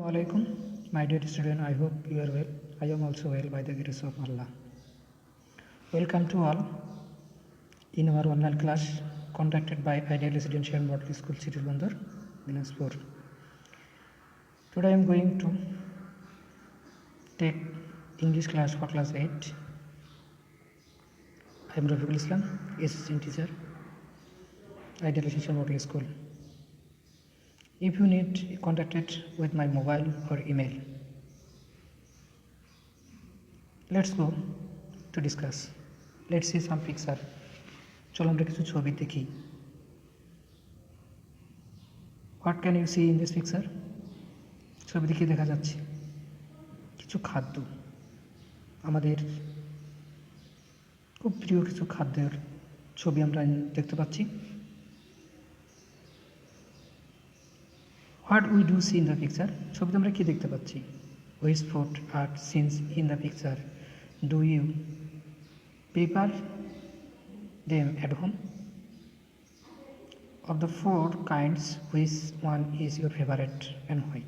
alaikum, my dear student. I hope you are well. I am also well by the grace of Allah. Welcome to all in our online class conducted by Ideal Residential Model School, Chirulbandar, Bilaspur. Today I am going to take English class for class 8. I am Rafiqul Islam, assistant teacher, Ideal Residential Model School. If you need, contact it with my mobile or email. Let's go to discuss. Let's see some picture. চলো আমরা কিছু ছবি দেখি। What can you see in this picture? ছবি দেখে দেখা যাচ্ছে কিছু খাদ্য, আমাদের খুব প্রিয় কিছু খাদ্যের ছবি আমরা দেখতে পাচ্ছি। What we do see in the picture? ছবিতে আমরা কি দেখতে পাচ্ছি? Which food are seen in the picture? Do you prepare them at home? Of the four kinds, which one is your favorite and why?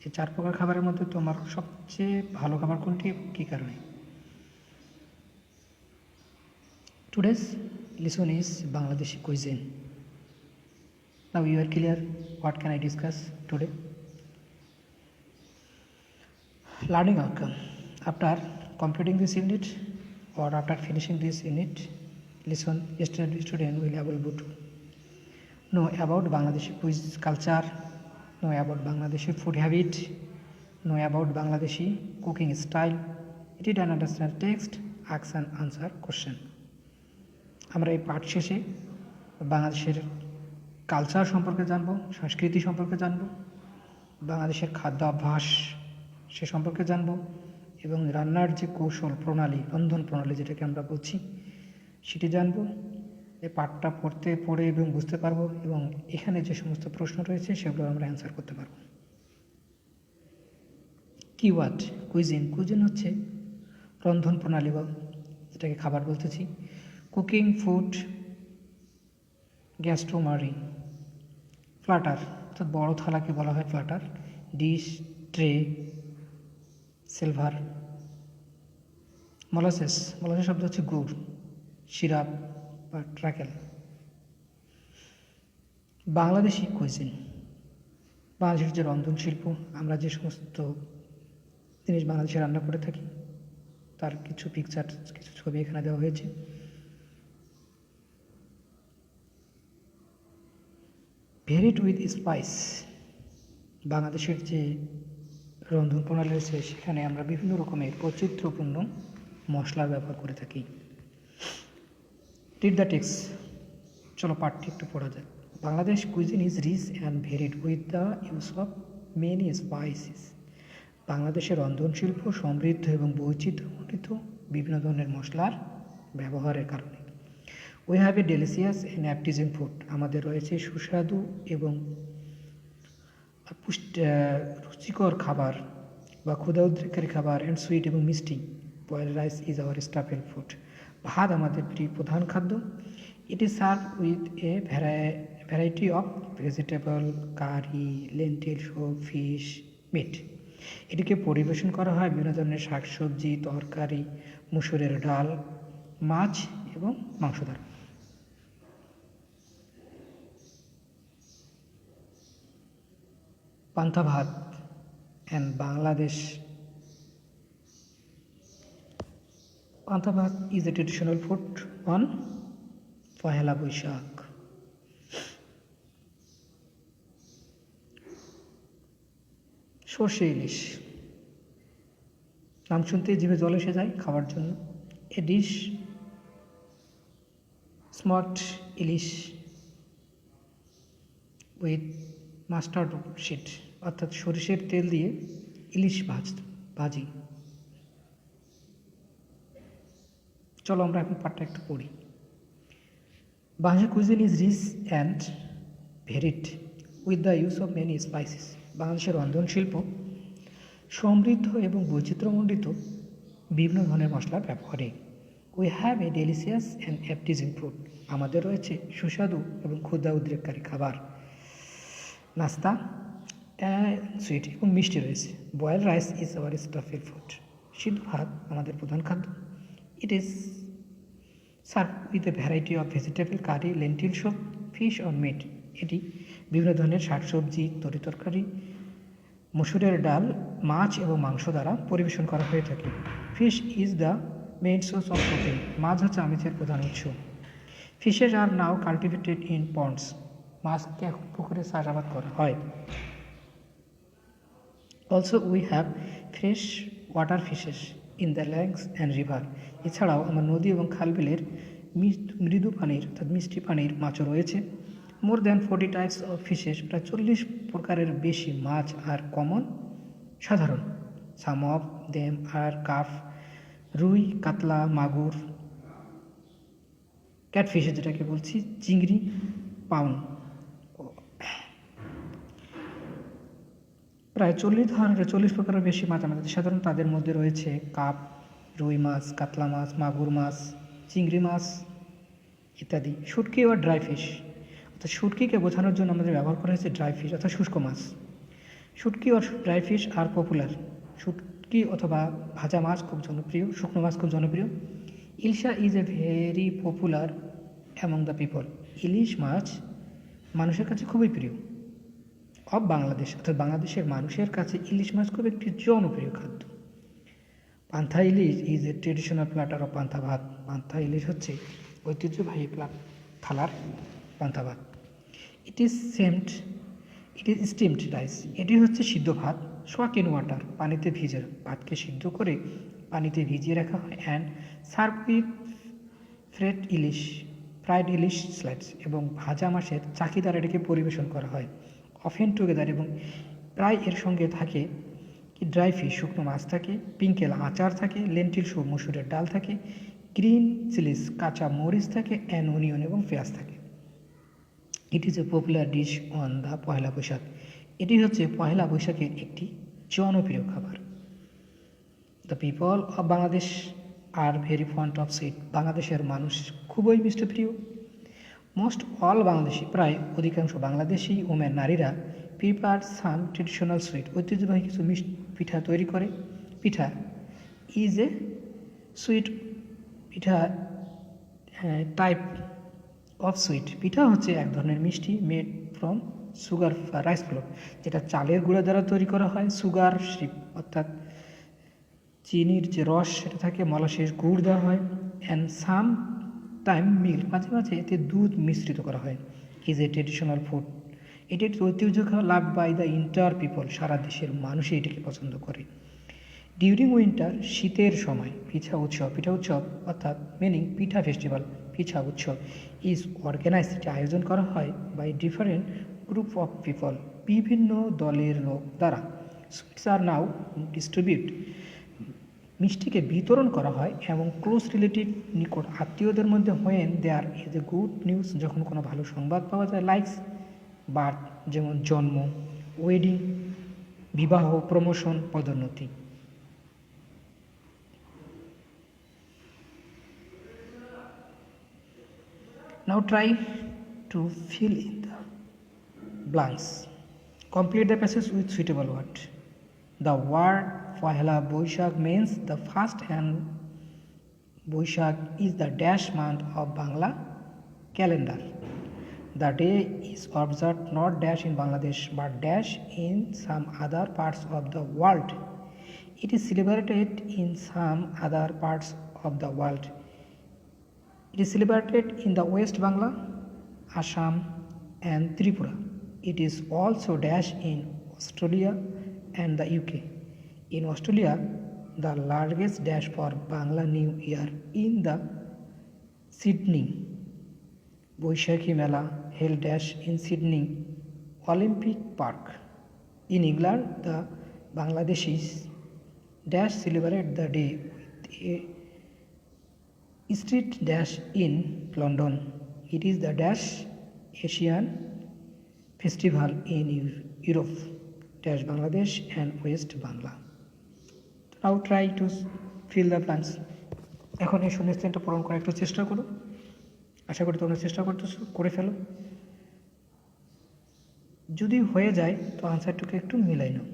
এই চার প্রকার খাবারের মধ্যে তোমার সবচেয়ে ভালো খাবার কোনটি, কী কারণে? Today's lesson is Bangladeshi cuisine. Now you are clear what can I discuss today? Learning outcome. After completing this unit or after finishing this unit, lesson student will be able to know about Bangladeshi cuisine culture, know about Bangladeshi food habit, know about Bangladeshi cooking style, read and understand text, ask and answer question. আমরা এই পাঠ শেষে বাংলাদেশের culture সম্পর্কে জানব, সংস্কৃতি সম্পর্কে জানব, বাংলাদেশের খাদ্য অভ্যাস সে সম্পর্কে জানব এবং রান্নার যে কৌশল প্রণালী, রন্ধন প্রণালী যেটাকে আমরা বলছি সেটি জানব। এই পাঠটা পড়ে এবং বুঝতে পারবো এবং এখানে যে সমস্ত প্রশ্ন রয়েছে সেগুলো আমরা অ্যান্সার করতে পারবো। Keyword cuisine. কুইজিন হচ্ছে রন্ধন প্রণালী বা যেটাকে খাবার বলতেছি। Cooking, food, গ্যাস্ট্রোমারি। প্লাটার অর্থাৎ বড় থালাকে বলা হয় platter. Dish, tray, silver. Molasses. Molasses শব্দ হচ্ছে গুড়, সিরাপ বা ট্রাকেল। বাংলাদেশি কুইজিন। বাংলাদেশের যে রন্ধন শিল্প, আমরা যে সমস্ত জিনিস বাংলাদেশে রান্না করে থাকি তার কিছু পিকচার, কিছু ছবি এখানে দেওয়া হয়েছে। Varied with spice. বাংলাদেশের যে রন্ধন প্রণালী রয়েছে সেখানে আমরা বিভিন্ন রকমের বৈচিত্র্যপূর্ণ মশলার ব্যবহার করে থাকি। Read the text. চলো পাঠটি একটু পড়া যায়। Bangladesh cuisine is rich and varied with the use of many spices. বাংলাদেশের রন্ধন শিল্প সমৃদ্ধ এবং বৈচিত্র্যমণ্ডিত বিভিন্ন ধরনের মশলার ব্যবহারের কারণে। We have a delicious and appetizing food. আমাদের রয়েছে সুস্বাদু এবং রুচিকর খাবার বা ক্ষুধা উদ্রেককারী খাবার অ্যান্ড সুইট এবং মিষ্টি। Boiled rice is our staple food. ভাত আমাদের প্রধান খাদ্য। It is serve with a variety of vegetable, curry, lentil, soup, fish, meat. এটিকে পরিবেশন করা হয় বিভিন্ন ধরনের শাকসবজি, তরকারি, মুসুরের ডাল, মাছ এবং মাংস দ্বারা। পান্তা ভাত and Bangladesh. Panta bhat is a traditional food on Pohela Boishakh. Shorshe ilish. নাম শুনতে জিভে জল এসে যায় খাওয়ার জন্য। A dish smoked ilish with mustard seed, অর্থাৎ সরিষের তেল দিয়ে ইলিশ ভাজি। চলো আমরা এখন পাঠটা একটু পড়ি। Bangladesh cuisine is rich and varied with the use of many spices. বাংলাদেশের রন্ধন শিল্প সমৃদ্ধ এবং বৈচিত্র্যমণ্ডিত বিভিন্ন ধরনের মশলার ব্যবহারে। We have a delicious and appetizing food. আমাদের রয়েছে সুস্বাদু এবং ক্ষুধা উদ্রেককারী খাবার। নাস্তা সুইট এবং মিষ্টি রয়েছে। Boil rice is our staple food. সিদ্ধ ভাত আমাদের প্রধান খাদ্য। It is serve with a variety of vegetable, curry, lentil soup, fish or meat. এটি বিভিন্ন ধরনের শাকসবজি, তরিতরকারি, মসুরের ডাল, মাছ এবং মাংস দ্বারা পরিবেশন করা হয়ে থাকে। Fish is the main source of protein. মাছ হচ্ছে আমিষের প্রধান উৎস। Fishes are now cultivated in ponds. মাছকে এখন পুকুরে চাষাবাদ করা হয়। Also we have fresh water fishes in the lakes and river. এছাড়াও আমার নদী এবং খালবিলের মৃদু পানির অর্থাৎ মিষ্টি পানির মাছও রয়েছে। More than 40 types of fishes, প্রায় 40 প্রকারের বেশি মাছ আর কমন সাধারণ। সাম অফ দেম আর কার্প, রুই, কাতলা, মাগুর, ক্যাটফিশের যেটাকে বলছি, চিংড়ি, পাউন। প্রায় 40 প্রকারের বেশি মাছ আমাদের সাধারণ। তাদের মধ্যে রয়েছে কাপ, রুই মাছ, কাতলা মাছ, মাগুর মাছ, চিংড়ি মাছ ইত্যাদি। শুটকি ও ড্রাই ফিশ, অর্থাৎ শুটকিকে বোঝানোর জন্য আমাদের ব্যবহার করা হয়েছে ড্রাই ফিশ অর্থাৎ শুষ্ক মাছ। শুটকি ও ড্রাই ফিশ আর পপুলার। শুটকি অথবা ভাজা মাছ খুব জনপ্রিয়, শুকনো মাছ খুব জনপ্রিয়। Ilsha is a very popular among the people. ইলিশ মাছ মানুষের কাছে খুবই প্রিয়। অফ বাংলাদেশ, অর্থাৎ বাংলাদেশের মানুষের কাছে ইলিশ মাছ খুব একটি জনপ্রিয় খাদ্য। Pantha ilish is a traditional platter of pantha bhat. পান্থা ইলিশ হচ্ছে ঐতিহ্যবাহী থালার পান্থা ভাত। It is steamed rice. এটি হচ্ছে সিদ্ধ ভাত। সোয়াক ইন ওয়াটার, পানিতে ভিজে। ভাতকে সিদ্ধ করে পানিতে ভিজিয়ে রাখা হয়। And serve with fried ilish slides, এবং ভাজা মাছের চাকি দ্বারা এটাকে পরিবেশন করা হয়। অফেন টুগেদার, এবং প্রায় এর সঙ্গে থাকে কি ড্রাই ফিশ, শুকনো মাছ থাকে, পিঙ্কেল আচার থাকে, লেন্টিল স্যুপ মসুরের ডাল থাকে, গ্রিন চিলিস কাঁচা মরিচ থাকে, অ্যান্ড অনিয়ন এবং পেঁয়াজ থাকে। It is a popular dish on the Poila Boishakh. এটি হচ্ছে পয়লা বৈশাখের একটি জনপ্রিয় খাবার। The people of Bangladesh are very fond of sweet. বাংলাদেশের মানুষ খুবই মিষ্টপ্রিয়। মোস্ট অল বাংলাদেশি, প্রায় অধিকাংশ বাংলাদেশি ওমেন নারীরা প্রিপার সাম ট্রেডিশনাল সুইট, ঐতিহ্যবাহী কিছু পিঠা তৈরি করে। Pitha is a sweet, pitha type of sweet. পিঠা হচ্ছে এক ধরনের মিষ্টি made from sugar rice flour, যেটা চালের গুঁড়া দ্বারা তৈরি করা হয়। সুগার সিপ অর্থাৎ চিনির যে রস সেটা থাকে, মলাশের গুড় দেওয়া হয়। অ্যান্ড সাম টাইম মিল্ক, মাঝে মাঝে এতে দুধ মিশ্রিত করা হয়। Is a traditional food. এটি একটি ঐতিহ্য love by the inter people. সারা দেশের মানুষই এটিকে পছন্দ করে। ডিউরিং উইন্টার, শীতের সময়, পিঠা উৎসব অর্থাৎ মিনিং পিঠা ফেস্টিভ্যাল, পিঠা উৎসব ইজ অর্গানাইজ, এটি আয়োজন করা হয় by different group of people, বিভিন্ন দলের লোক দ্বারা। সুইটস আর নাও ডিস্ট্রিবিউট, মিষ্টিকে বিতরণ করা হয় এবং ক্লোজ রিলেটিভ, নিকট আত্মীয়দের মধ্যে when there is a good news, যখন কোনো ভালো সংবাদ পাওয়া যায়। লাইকস বার্থ, যেমন জন্ম, ওয়েডিং বিবাহ, প্রমোশন, পদোন্নতি। Now try to fill in the blanks. Complete the passage with suitable word. The word Pohela Boishakh means the first, and Boishakh is the dash month of Bangla calendar. The day is observed not dash in Bangladesh but dash in some other parts of the world. It is celebrated in some other parts of the world. It is celebrated in the West Bangla, Assam and Tripura. It is also dash in Australia and the UK. In Australia, the largest dash for Bangla New Year in the Sydney Boishakhi Mela held dash in Sydney Olympic Park. In England, the Bangladeshis dash celebrate the day with a street dash in London. It is the dash Asian festival in Europe dash Bangladesh and West Bangla. Now try to fill the blanks. এখন এই শূন্যস্থানটা পূরণ করার একটু চেষ্টা করো। আশা করি তোমরা চেষ্টা করতেছো, করে ফেলো। যদি হয়ে যায় তো আনসারটাকে একটু মিলাই নাও।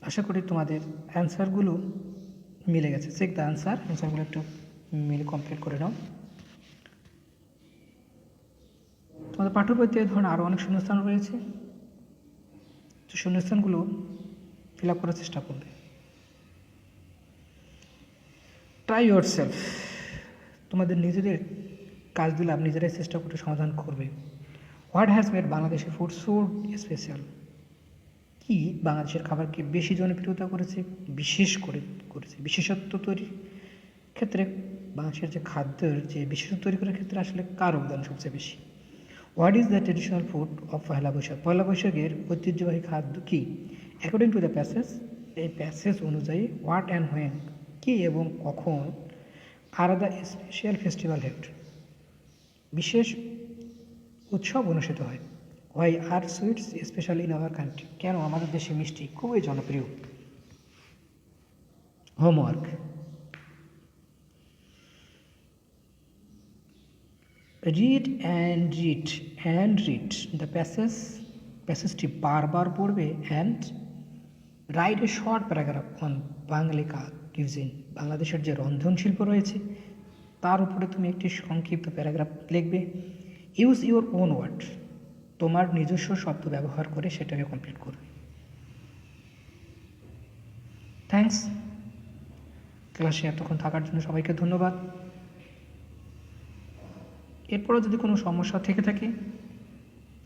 আশা করি তোমাদের অ্যান্সারগুলো মিলে গেছে। চেক দ্য অ্যান্সারগুলো একটু মিলে কমপ্লিট করে নাও। তোমাদের পাঠ্য বইতে ধরুন আরও অনেক শূন্যস্থান রয়েছে, তো শূন্যস্থানগুলো ফিল আপ করার চেষ্টা করবে। ট্রাই ইয়োর সেলফ, তোমাদের নিজেদের কাজগুলো আপনি নিজেরাই চেষ্টা করে সমাধান করবে। What has made Bangladeshi food so special, কি বাংলাদেশের খাবারকে বেশি জনপ্রিয়তা করেছে, বিশেষত্ব তৈরির ক্ষেত্রে বাংলাদেশের যে খাদ্যের যে বিশেষত্ব তৈরি করার ক্ষেত্রে আসলে কার অবদান সবচেয়ে বেশি। What is the traditional food of Poila Boishakh, পয়লা বৈশাখের ঐতিহ্যবাহী খাদ্য কী। অ্যাকর্ডিং টু দ্য প্যাসেজ, এই প্যাসেজ অনুযায়ী হোয়াট অ্যান্ড হোয়েন, কী এবং কখন are the special festival held, বিশেষ উৎসব অনুষ্ঠিত হয়। Why are sweets specially in our country, কেন আমাদের দেশে মিষ্টি খুবই জনপ্রিয়। হোমওয়ার্ক, রিড দ্য প্যাসেজটি বারবার পড়বে and write a short paragraph on Banglika cuisine, বাংলাদেশের যে রন্ধনশিল্প রয়েছে তার উপরে তুমি একটি সংক্ষিপ্ত প্যারাগ্রাফ লিখবে। ইউজ ইউর ওন ওয়ার্ড, তোমার নিজস্ব শব্দ ব্যবহার করে সেটাকে কমপ্লিট করবে। থ্যাঙ্কস, ক্লাসে এতক্ষণ থাকার জন্য সবাইকে ধন্যবাদ। এরপরও যদি কোনো সমস্যা থেকে থাকে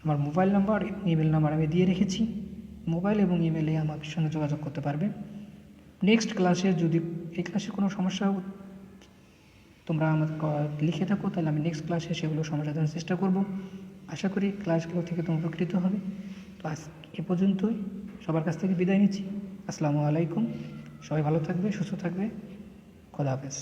আমার মোবাইল নাম্বার ইমেল নাম্বার আমি দিয়ে রেখেছি, মোবাইল এবং ইমেলে আমার সঙ্গে যোগাযোগ করতে পারবে। নেক্সট ক্লাসে যদি এই ক্লাসে কোনো সমস্যা তোমরা আমাদের লিখে থাকো তাহলে আমি নেক্সট ক্লাসে সেগুলো সমাধানের চেষ্টা করব। আশা করি ক্লাসগুলো থেকে তোমরা উপকৃত হবে। তো আজ এ পর্যন্তই, সবার কাছ থেকে বিদায় নিচ্ছি। আসসালামু আলাইকুম, সবাই ভালো থাকবে, সুস্থ থাকবে, খোদা হাফেজ।